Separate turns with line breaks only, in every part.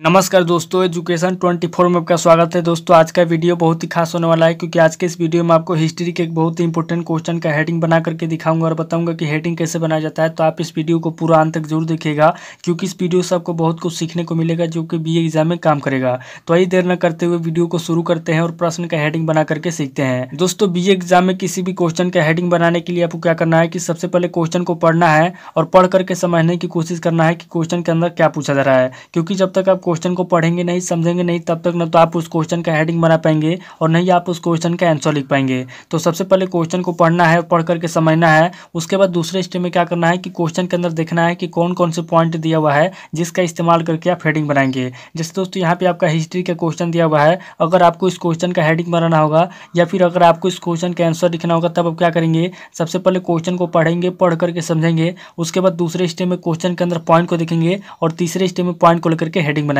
नमस्कार दोस्तों, एजुकेशन 24 में आपका स्वागत है। दोस्तों आज का वीडियो बहुत ही खास होने वाला है क्योंकि आज के इस वीडियो में आपको हिस्ट्री के एक बहुत ही इंपॉर्टेंट क्वेश्चन का हेडिंग बना करके दिखाऊंगा और बताऊंगा कि हेडिंग कैसे बनाया जाता है। तो आप इस वीडियो को पूरा अंत तक जरूर देखिएगा क्योंकि इस वीडियो से आपको बहुत कुछ सीखने को मिलेगा जो कि बीए एग्जाम में काम करेगा। तो आइए देर न करते हुए वीडियो को शुरू करते हैं और प्रश्न का हेडिंग बना करके सीखते हैं। दोस्तों बीए एग्जाम में किसी भी क्वेश्चन का हेडिंग बनाने के लिए आपको क्या करना है कि सबसे पहले क्वेश्चन को पढ़ना है और पढ़ करके समझने की कोशिश करना है कि क्वेश्चन के अंदर क्या पूछा जा रहा है। क्योंकि जब तक आप क्वेश्चन को पढ़ेंगे नहीं, समझेंगे नहीं, तब तक न तो आप उस क्वेश्चन का हेडिंग बना पाएंगे और नहीं आप उस क्वेश्चन का आंसर लिख पाएंगे। तो सबसे पहले क्वेश्चन को पढ़ना है और पढ़ करके समझना है। उसके बाद दूसरे स्टेप में क्या करना है कि क्वेश्चन के अंदर देखना है कि कौन कौन से पॉइंट दिया हुआ है जिसका इस्तेमाल करके आप हेडिंग बनाएंगे। जैसे दोस्तों यहाँ पे आपका हिस्ट्री का क्वेश्चन दिया हुआ है, अगर आपको इस क्वेश्चन का हेडिंग बनाना होगा या फिर अगर आपको इस क्वेश्चन का आंसर लिखना होगा तब आप क्या करेंगे, सबसे पहले क्वेश्चन को पढ़ेंगे, पढ़ करके समझेंगे। उसके बाद दूसरे स्टेप में क्वेश्चन के अंदर पॉइंट को देखेंगे और तीसरे स्टेप में पॉइंट को लेकर के हेडिंग बनाएंगे।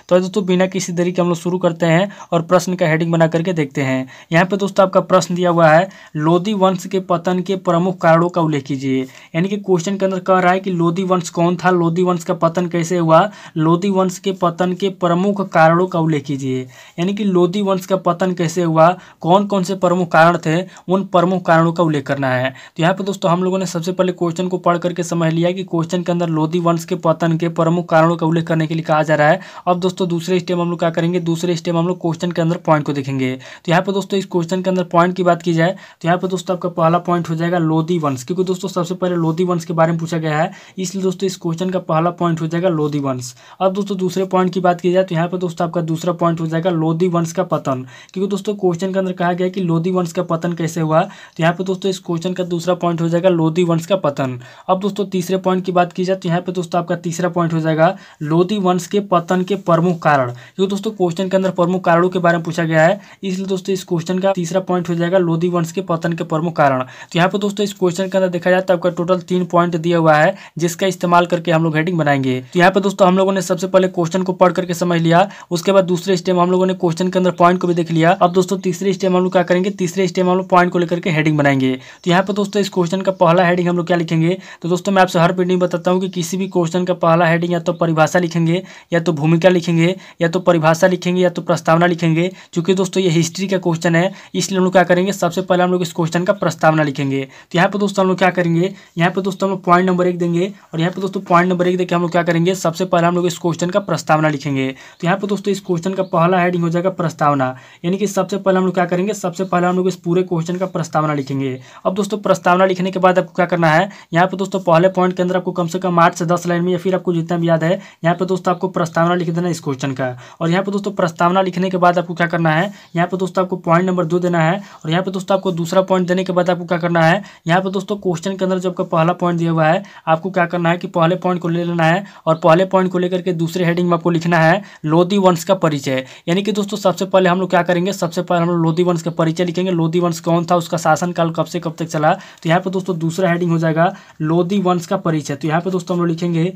तो दोस्तों बिना किसी देरी के हम लोग शुरू करते हैं और प्रश्न का हेडिंग बना करके देखते हैं। यहाँ पे दोस्तों आपका प्रश्न दिया हुआ है, लोधी वंश के पतन के प्रमुख कारणों का उल्लेख कीजिए। यानी कि क्वेश्चन के अंदर कह रहा है कि लोधी वंश कौन था, लोधी वंश का पतन कैसे हुआ, लोधी वंश के पतन के प्रमुख कारणों का उल्लेख कीजिए। यानी कि लोधी वंश का पतन कैसे हुआ, कौन कौन से प्रमुख कारण थे, उन प्रमुख कारणों का उल्लेख करना है। तो यहाँ पे दोस्तों हम लोगों ने सबसे पहले क्वेश्चन को पढ़ करके समझ लिया कि क्वेश्चन के अंदर लोधी वंश के पतन के प्रमुख कारणों का उल्लेख करने के लिए कहा जा रहा है। अब दोस्तों दूसरे स्टेप हम लोग क्या करेंगे, दूसरे स्टेप हम लोग क्वेश्चन के अंदर पॉइंट को देखेंगे। तो यहाँ पे दोस्तों इस क्वेश्चन के अंदर पॉइंट की बात की जाए तो यहाँ पे दोस्तों आपका पहला पॉइंट हो जाएगा लोधी वंश, क्योंकि दोस्तों सबसे पहले लोधी वंश के बारे में पूछा गया है, इसलिए दोस्तों इस क्वेश्चन का पहला पॉइंट हो जाएगा लोधी वंश। अब दोस्तों दूसरे पॉइंट की बात की जाए तो यहाँ पे दोस्तों आपका दूसरा पॉइंट हो जाएगा लोधी वंश का पतन, क्योंकि दोस्तों क्वेश्चन के अंदर कहा गया कि लोधी वंश का पतन कैसे हुआ। तो यहाँ पे दोस्तों इस क्वेश्चन का दूसरा पॉइंट हो जाएगा लोधी वंश का पतन। अब दोस्तों तीसरे पॉइंट की बात की जाए तो यहाँ पे दोस्तों आपका तीसरा पॉइंट हो जाएगा लोधी वंश के पतन के प्रमुख कारण, क्योंकि दोस्तों क्वेश्चन के अंदर प्रमुख कारणों के बारे में पूछा गया है, इसलिए दोस्तों इस क्वेश्चन का तीसरा पॉइंट हो जाएगा लोधी वंश के पतन के प्रमुख कारण। तो यहाँ पे दोस्तों इस क्वेश्चन के अंदर देखा जाए तो आपका टोटल 3 पॉइंट दिया हुआ है जिसका इस्तेमाल करके हम लोग हेडिंग बनाएंगे। तो यहाँ पे दोस्तों हम लोगों ने सबसे पहले क्वेश्चन को पढ़ करके समझ लिया, उसके बाद दूसरे स्टेप हम लोगों ने क्वेश्चन के अंदर पॉइंट को भी देख लिया। अब दोस्तों तीसरे स्टेप हम लोग क्या करेंगे, तीसरे स्टेप हम लोग पॉइंट को लेकर के हेडिंग बनाएंगे। तो यहाँ पे दोस्तों इस क्वेश्चन का पहला हेडिंग हम लोग क्या लिखेंगे, तो दोस्तों मैं आपसे हर वीडियो में बताता हूँ कि किसी भी क्वेश्चन का पहला हेडिंग या तो परिभाषा लिखेंगे, या तो भूमिका लिखेंगे, या तो परिभाषा लिखेंगे, या तो प्रस्तावना लिखेंगे। क्योंकि दोस्तों ये हिस्ट्री का क्वेश्चन है, इसलिए हम लोग क्या करेंगे, सबसे पहले हम लोग इस क्वेश्चन का प्रस्तावना लिखेंगे। तो यहाँ पे दोस्तों हम लोग क्या करेंगे, यहाँ पे दोस्तों हम लोग पॉइंट नंबर 1 देंगे और यहाँ पे दोस्तों पॉइंट नंबर 1 देके हम लोग क्या करेंगे, सबसे पहले हम लोग इस क्वेश्चन का प्रस्तावना लिखेंगे। तो यहाँ पे दोस्तों इस क्वेश्चन का पहला हेडिंग हो जाएगा प्रस्तावना, यानी कि सबसे पहले हम लोग क्या करेंगे, सबसे पहले हम लोग इस पूरे क्वेश्चन का प्रस्तावना लिखेंगे। अब दोस्तों प्रस्तावना लिखने के बाद आपको क्या करना है, यहाँ पे दोस्तों पहले पॉइंट के अंदर आपको कम से कम 8 से 10 लाइन में या फिर आपको जितना भी याद है, यहाँ पे दोस्तों आपको प्रस्तावना लिख देना इस क्वेश्चन का। और यहाँ पे दोस्तों प्रस्तावना लिखने के बाद आपको क्या करना है, यहाँ पे दोस्तों आपको पॉइंट नंबर 2 देना है और यहाँ पे दोस्तों आपको दूसरा पॉइंट देने के बाद आपको क्या करना है, यहाँ पे दोस्तों क्वेश्चन के अंदर जो आपका पहला पॉइंट दिया हुआ है आपको क्या करना है कि पहले पॉइंट को ले लेना है और पहले पॉइंट को लेकर के दूसरे हेडिंग में आपको लिखना है लोधी वंश का परिचय। यानी कि दोस्तों सबसे पहले हम लोग क्या करेंगे, सबसे पहले हम लोग लोधी वंश का परिचय लिखेंगे, लोधी वंश कौन था, उसका शासनकाल कब से कब तक चला। तो यहाँ पे दोस्तों दूसरा हेडिंग हो जाएगा लोधी वंश का परिचय। तो यहाँ पे दोस्तों हम लोग लिखेंगे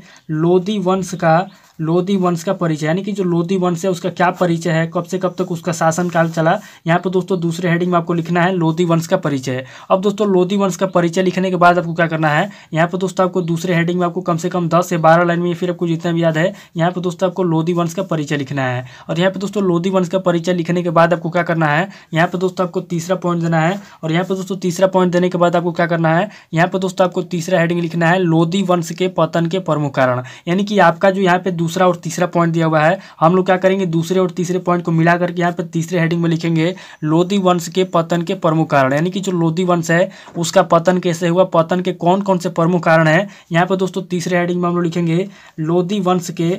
लोधी वंश का परिचय, यानी कि जो लोधी वंश है उसका क्या परिचय है, कब से कब तक उसका शासनकाल चला। यहाँ पे दोस्तों दूसरे हेडिंग में आपको लिखना है लोधी वंश का परिचय। अब दोस्तों लोधी वंश का परिचय लिखने के बाद आपको क्या करना है, यहाँ पे दोस्तों आपको दूसरे हेडिंग में आपको कम से कम 10 से 12 लाइन में फिर आपको जितना भी याद है, यहाँ पे दोस्तों आपको लोधी वंश का परिचय लिखना है। और यहाँ पे दोस्तों लोधी वंश का परिचय लिखने के बाद आपको क्या करना है, यहाँ पे दोस्तों आपको तीसरा पॉइंट देना है और यहाँ पे दोस्तों तीसरा पॉइंट देने के बाद आपको क्या करना है, यहाँ पे दोस्तों आपको तीसरा हेडिंग लिखना है लोधी वंश के पतन के प्रमुख कारण। यानी कि आपका जो यहाँ पे दूसरा और तीसरा पॉइंट दिया हुआ है, हम लोग क्या करेंगे, दूसरे और तीसरे पॉइंट को मिला करके यहाँ पे तीसरे हेडिंग में लिखेंगे लोधी वंश के पतन के प्रमुख कारण। यानी कि जो लोधी वंश है उसका पतन कैसे हुआ, पतन के कौन कौन से प्रमुख कारण है। यहाँ पे दोस्तों तीसरे हेडिंग में हम लोग लिखेंगे लोधी वंश के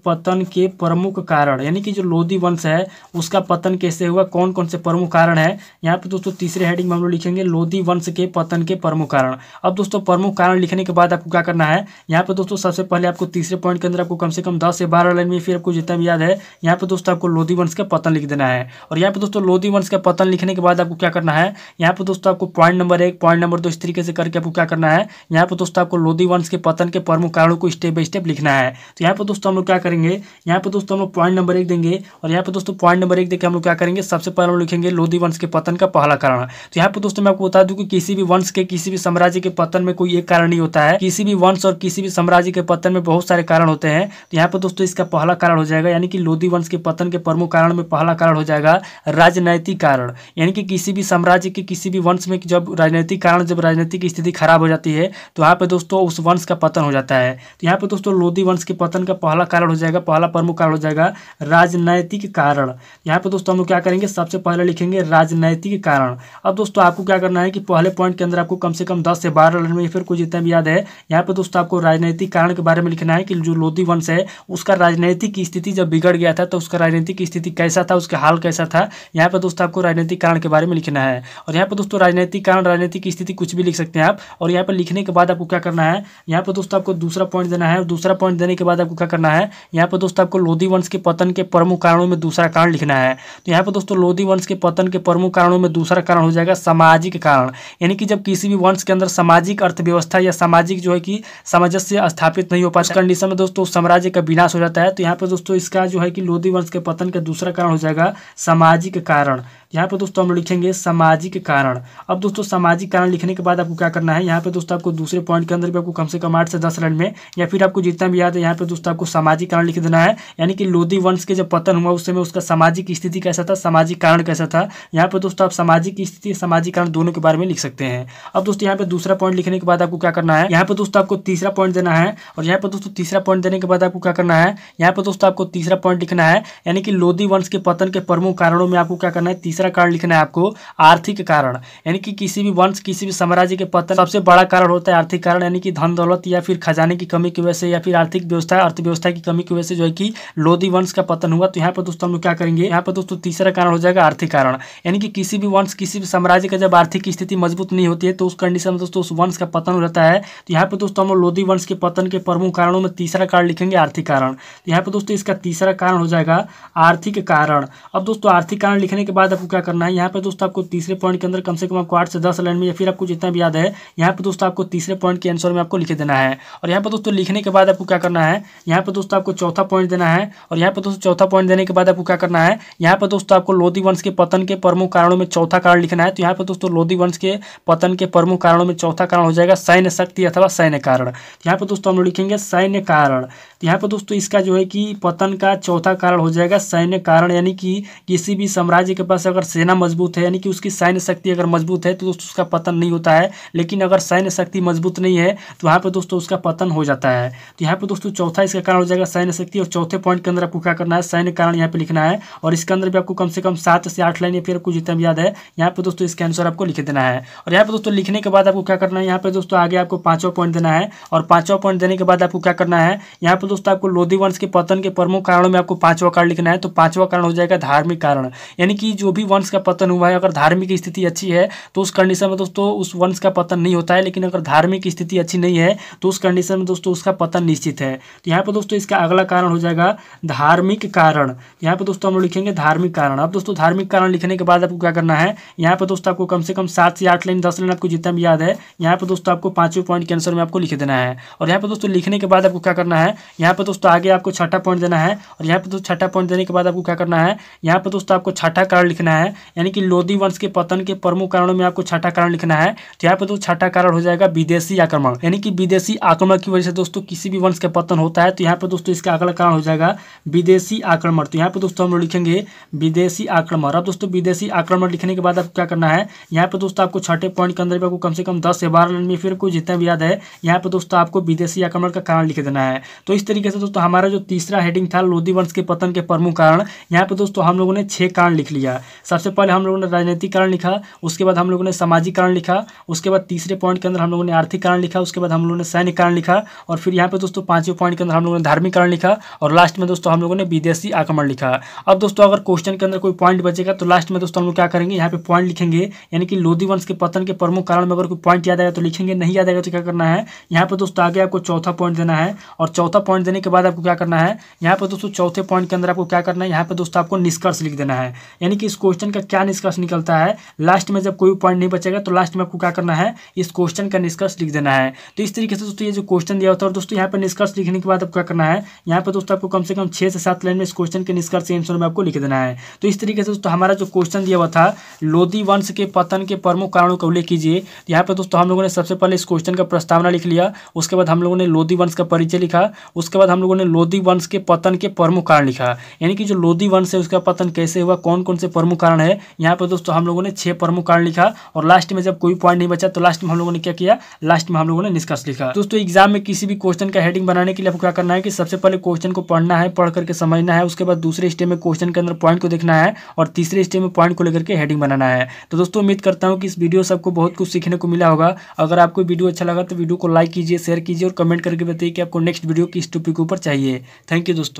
पतन के प्रमुख कारण। यानी कि जो लोधी वंश है उसका पतन कैसे हुआ, कौन कौन से प्रमुख कारण है। यहाँ पे दोस्तों तीसरे हेडिंग में हम लोग लिखेंगे लोधी वंश के पतन के प्रमुख कारण। अब दोस्तों प्रमुख कारण लिखने के बाद आपको क्या करना है, यहाँ पे दोस्तों सबसे पहले आपको तीसरे पॉइंट के अंदर आपको कम से कम 10 से 12 लाइन में फिर आपको जितना भी याद है, यहाँ पे दोस्तों आपको लोधी वंश का पतन लिख देना है। और यहाँ पे दोस्तों लोधी वंश का पतन लिखने के बाद आपको क्या करना है, यहाँ पे दोस्तों आपको पॉइंट नंबर 1 पॉइंट नंबर 2 इस तरीके से करके आपको क्या करना है, यहाँ पे दोस्तों आपको लोधी वंश के पतन के प्रमुख कारणों को स्टेप बाय स्टेप लिखना है। तो यहाँ पे दोस्तों हम लोग क्या करेंगे, यहाँ पे दोस्तों हम लोग पॉइंट नंबर 1 देंगे और यहाँ पे दोस्तों पॉइंट नंबर 1 देकर हम लोग क्या करेंगे, सबसे पहले हम लिखेंगे लोधी वंश के पतन का पहला कारण। तो यहाँ पे दोस्तों मैं आपको बता दूं कि किसी भी वंश के, किसी भी साम्राज्य के पतन में कोई एक कारण नहीं होता है, किसी भी भी वंश और किसी भी साम्राज्य के पतन में बहुत सारे कारण होते हैं। तो यहाँ पर दोस्तों इसका पहला कारण हो जाएगा, यानी कि लोदी वंश के पतन के प्रमुख कारण में पहला कारण हो जाएगा राजनैतिक कारण। यानी कि किसी भी साम्राज्य के किसी भी वंश में जब राजनीतिक कारण, जब राजनीतिक स्थिति खराब हो जाती है तो यहाँ पे दोस्तों उस वंश का पतन हो जाता है। तो यहाँ पे दोस्तों लोदी वंश के पतन का पहला कारण हो जाएगा, पहला प्रमुख कारण हो जाएगा राजनैतिक कारण। यहाँ पे दोस्तों हम लोग क्या करेंगे, सबसे पहले लिखेंगे राजनैतिक कारण। अब दोस्तों आपको क्या करना है कि पहले पॉइंट के अंदर आपको कम से कम 10 से 12 लाइन में फिर कुछ जितना भी याद है, यहाँ पे दोस्तों आपको राजनीतिक कारण के बारे में लिखना है कि जो लोदी वंश है उसका राजनीतिक स्थिति जब बिगड़ गया था तो उसका राजनीतिक स्थिति कैसा था, उसका हाल कैसा था। यहाँ पे दोस्तों आपको राजनीतिक कारण के बारे में लिखना है। और यहाँ पे दोस्तों राजनीतिक कारण, राजनीतिक स्थिति कुछ भी लिख सकते हैं आप। और यहाँ पर लिखने के बाद आपको क्या करना है, यहाँ पर दोस्तों आपको दूसरा पॉइंट देना है। और दूसरा पॉइंट देने के बाद आपको क्या करना है, यहाँ पर दोस्तों आपको लोदी वंश के पतन के प्रमुख कारणों में दूसरा कारण लिखना है। तो यहाँ पर दोस्तों लोदी वंश के पतन के प्रमुख कारणों में दूसरा कारण हो जाएगा सामाजिक कारण। यानी कि जब किसी भी वंश के अंदर सामाजिक अर्थव्यवस्था या सामाजिक जो है कि सामंजस्य स्थापित नहीं हो पाता, कंडीशन में दोस्तों साम्राज्य का विनाश हो जाता है। तो यहाँ पर दोस्तों इसका जो है कि लोदी वंश के पतन का दूसरा कारण हो जाएगा सामाजिक कारण। यहाँ पे दोस्तों हम लिखेंगे सामाजिक कारण। अब दोस्तों सामाजिक कारण लिखने के बाद आपको क्या करना है, यहाँ पे दोस्तों आपको दूसरे पॉइंट के अंदर भी आपको कम से कम 8 से 10 लाइन में या फिर आपको जितना भी याद है, यहाँ पे दोस्तों आपको सामाजिक कारण लिख देना है। यानी कि लोदी वंश के जब पतन हुआ उस समय उसका सामाजिक स्थिति कैसा था, सामाजिक कारण कैसा था। यहाँ पे दोस्तों आप सामाजिक स्थिति, सामाजिक कारण दोनों के बारे में लिख सकते हैं। अब दोस्तों यहाँ पे दूसरा पॉइंट लिखने के बाद आपको क्या करना है, यहाँ पे दोस्तों आपको तीसरा पॉइंट देना है। और यहाँ पे दोस्तों तीसरा पॉइंट देने के बाद आपको क्या करना है, यहाँ पे दोस्तों आपको तीसरा पॉइंट लिखना है। यानी कि लोदी वंश के पतन के प्रमुख कारणों में आपको क्या करना है, तीसरा कारण लिखना है आपको आर्थिक कारण। यानी कि किसी भी वंश, किसी भी साम्राज्य के पतन सबसे बड़ा कारण होता है आर्थिक कारण। यानी कि धन दौलत या फिर खजाने की कमी की वजह से या फिर आर्थिक व्यवस्था, अर्थव्यवस्था की कमी की वजह से जो है कि लोदी वंश का पतन हुआ। तो यहाँ पर दोस्तों हम लोग क्या करेंगे, यहाँ पर दोस्तों तीसरा कारण हो जाएगा आर्थिक कारण। यानी कि किसी भी वंश, किसी भी साम्राज्य का जब आर्थिक स्थिति मजबूत नहीं होती है तो उस कंडीशन में दोस्तों उस वंश का पतन हो जाता है। तो यहाँ पर दोस्तों हम लोदी वंश के पतन के प्रमुख कारणों में तीसरा कारण लिखेंगे आर्थिक कारण। तो यहाँ पर दोस्तों इसका तीसरा कारण हो जाएगा आर्थिक कारण। अब दोस्तों आर्थिक कारण लिखने के बाद आपको क्या करना है, यहाँ पर दोस्तों आपको तीसरे पॉइंट के अंदर कम से कम आपको 8 से 10 लाइन में या फिर आपको जितना भी याद है, यहाँ पर दोस्तों आपको तीसरे पॉइंट के आंसर में आपको लिख देना है। और यहाँ पर दोस्तों लिखने के बाद आपको क्या करना है, यहाँ पर दोस्तों आपको चौथा पॉइंट देना है। और यहाँ पर दोस्तों चौथा पॉइंट देने के बाद आपको क्या करना है, यहाँ पर दोस्तों आपको लोदी वंश के पतन के प्रमुख कारणों में चौथा कारण लिखना है। तो यहाँ पर दोस्तों लोदी वंश के पतन के प्रमुख कारणों में चौथा कारण हो जाएगा सैन्य शक्ति अथवा सैन्य कारण। यहाँ पर दोस्तों हम लोग लिखेंगे सैन्य कारण। तो यहाँ पर दोस्तों इसका जो है कि पतन का चौथा कारण हो जाएगा सैन्य कारण। यानी कि किसी भी साम्राज्य के पास अगर सेना मजबूत है, यानी कि उसकी सैन्य शक्ति अगर मजबूत है तो दोस्तों उसका पतन नहीं होता है। लेकिन अगर सैन्य शक्ति मजबूत नहीं है तो यहाँ पे दोस्तों उसका पतन हो जाता है। तो यहाँ पे दोस्तों चौथा इसका कारण हो जाएगा सैन्य शक्ति। और चौथे पॉइंट के अंदर आपको क्या करना है, सैन्य कारण यहाँ पे लिखना है। और इसके अंदर भी आपको कम से कम 7 से 8 लाइन या फिर कुछ जितना भी याद है, यहाँ पे दोस्तों इसका आंसर आपको लिख देना है। और यहाँ पे दोस्तों लिखने के बाद आपको क्या करना है, यहाँ पे दोस्तों आगे आपको 5वां पॉइंट देना है। और 5वां पॉइंट देने के बाद आपको क्या करना है, यहाँ पे दोस्तों आपको लोदी वंश के पतन के प्रमुख कारणों में आपको 5वां कारण लिखना है। तो 5वां कारण हो जाएगा धार्मिक कारण। यानी कि जो भी वंश का पतन हुआ है, अगर धार्मिक स्थिति अच्छी है तो उस कंडीशन में दोस्तों उस वंश का पतन नहीं होता है। लेकिन अगर धार्मिक स्थिति अच्छी नहीं है तो उस कंडीशन में दोस्तों उसका पतन निश्चित है। तो यहाँ पे दोस्तों इसका अगला कारण हो जाएगा धार्मिक कारण। यहाँ पे दोस्तों हम लोग लिखेंगे धार्मिक कारण। अब दोस्तों धार्मिक कारण लिखने के बाद आपको क्या करना है, यहाँ पे दोस्तों आपको कम से कम 7 से 8 लाइन 10 लाइन आपको जितना भी याद है, यहाँ पे दोस्तों आपको 5वें पॉइंट के आंसर में आपको लिख देना है। और यहाँ पे दोस्तों लिखने के बाद आपको क्या करना है, यहाँ पे दोस्तों आगे आपको 6ठा पॉइंट देना है। और यहाँ पे दोस्तों 6ठा पॉइंट देने के बाद आपको क्या करना है, यहाँ पे दोस्तों आपको 6ठा कारण लिखना है। यानी कि लोदी वंश के पतन के प्रमुख कारणों में आपको 6ठा कारण लिखना है। तो यहाँ पे दोस्तों 6ठा कारण हो जाएगा विदेशी आक्रमण। यानी कि विदेशी आक्रमण की वजह से दोस्तों किसी भी वंश का पतन होता है। तो यहाँ पे दोस्तों इसका अगला कारण हो जाएगा विदेशी आक्रमण। तो यहाँ पे दोस्तों हम लोग लिखेंगे विदेशी आक्रमण। अब दोस्तों विदेशी आक्रमण लिखने के बाद आपको क्या करना है, यहाँ पे दोस्तों आपको 6ठे पॉइंट के अंदर भी आपको कम से कम 10 से 12 लाइन में फिर कुछ जितना भी याद है, यहाँ पे दोस्तों आपको विदेशी आक्रमण का कारण लिख देना है। तो इस तरीके से दोस्तों हमारा जो तीसरा हेडिंग था लोदी वंश के पतन के प्रमुख कारण, यहाँ पे दोस्तों हम लोगों ने 6 कारण लिख लिया। सबसे पहले हम लोगों ने राजनीतिक कारण लिखा, उसके बाद हम लोगों ने सामाजिक कारण लिखा, उसके बाद तीसरे पॉइंट के अंदर हम लोगों ने आर्थिक कारण लिखा, उसके बाद हम लोगों ने सैन्य कारण लिखा, और फिर यहाँ पे दोस्तों 5वें पॉइंट के अंदर हम लोगों ने धार्मिक कारण लिखा, और लास्ट में दोस्तों हम लोगों ने विदेशी आक्रमण लिखा। अब दोस्तों अगर क्वेश्चन के अंदर कोई पॉइंट बचेगा तो लास्ट में दोस्तों हम लोग क्या करेंगे, यहाँ पे पॉइंट लिखेंगे। यानी कि लोदी वंश के पतन के प्रमुख कारण में अगर कोई पॉइंट याद आएगा तो लिखेंगे, नहीं याद आएगा तो क्या करना है, यहाँ पे दोस्तों आगे आपको चौथा पॉइंट देना है। और चौथा पॉइंट देने के बाद आपको क्या करना है, यहाँ पे दोस्तों चौथे पॉइंट के अंदर आपको क्या करना है, यहाँ पे दोस्तों आपको निष्कर्ष लिख देना है। यानी कि इस क्वेश्चन का क्या निष्कर्ष निकलता है, लास्ट में जब कोई पॉइंट नहीं बचेगा तो लास्ट में आपको क्या करना है, इस क्वेश्चन का निष्कर्ष लिख देना है। तो इस तरीके से दोस्तों ये जो क्वेश्चन दिया होता है, और दोस्तों यहाँ पे निष्कर्ष लिखने के बाद आपको क्या करना है, यहाँ पे दोस्तों आपको कम से कम 6 से 7 लाइन में इस क्वेश्चन के निष्कर्ष के आंसर में आपको लिख देना है। तो इस तरीके से दोस्तों हमारा जो क्वेश्चन दिया हुआ था लोदी वंश के पतन के प्रमुख कारणों का उल्लेख कीजिए, यहाँ पे दोस्तों हम लोगों ने सबसे पहले इस क्वेश्चन का प्रस्तावना लिख लिया। उसके बाद हम लोगों ने लोधी वंश का परिचय लिखा। उसके बाद हम लोगों ने लोधी वंश के पतन के प्रमुख कारण लिखा, यानी कि जो लोधी वंश है उसका पतन कैसे हुआ, कौन कौन से प्रमुख कारण है। यहाँ पर दोस्तों हम लोगों ने 6 प्रमुख कारण लिखा और लास्ट में जब कोई पॉइंट नहीं बचा तो लास्ट में हम लोगों ने क्या किया, लास्ट में हम लोगों ने निष्कर्ष लिखा। दोस्तों एग्जाम में किसी भी क्वेश्चन का हेडिंग बनाने के लिए आपको क्या करना है कि सबसे पहले क्वेश्चन को पढ़ना है, पढ़ करके समझना है। उसके बाद दूसरे स्टेप में क्वेश्चन के अंदर पॉइंट को देखना है और तीसरे स्टेप में पॉइंट को लेकर के हेडिंग बनाना है। तो दोस्तों उम्मीद करता हूँ कि इस वीडियो से आपको बहुत कुछ सीखने को मिला होगा। अगर आपको वीडियो अच्छा लगा तो वीडियो को लाइक कीजिए, शेयर कीजिए और कमेंट करके बताइए कि आपको नेक्स्ट वीडियो किस टॉपिक के ऊपर चाहिए। थैंक यू दोस्तों।